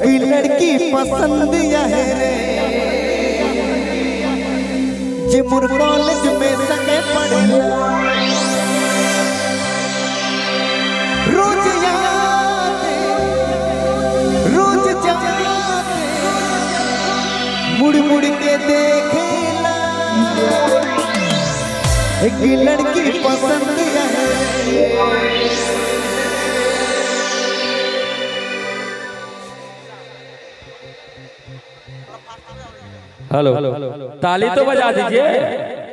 की लड़की पसंद है रे जे मोर कॉलेज में संगे पढ़ेला रोज याद रोज जाते मुड़ मुड़ के देखेला एक लड़की पसंद है हेलो ताली तो बजा दीजिए।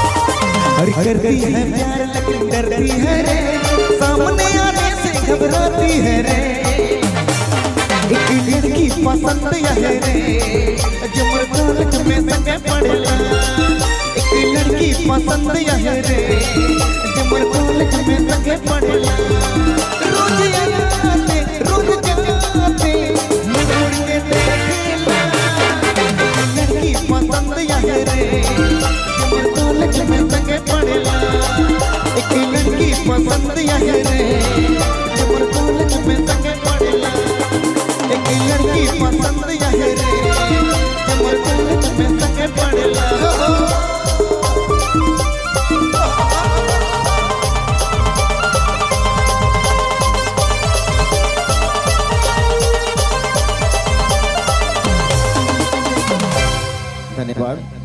करती है प्यार लेकिन डरती है रे सामने आने से घबराती है रे एक लड़की पसंद है रे जो मोर कॉलेज में संगे पढ़ेला एक लड़की पसंद है रे जो मोर कॉलेज में संगे पढ़ेला रोज आते रोज जाते मुड़ मुड़ के देखेला लड़की पसंद है रे जो मोर कॉलेज में संगे पढ़ेला एक लड़की पसंद है रे जो मोर कॉलेज में संगे पढ़ेला एक लड़की पसंद है रे जो मोर कॉलेज में संगे पढ़ेला धन्यवाद।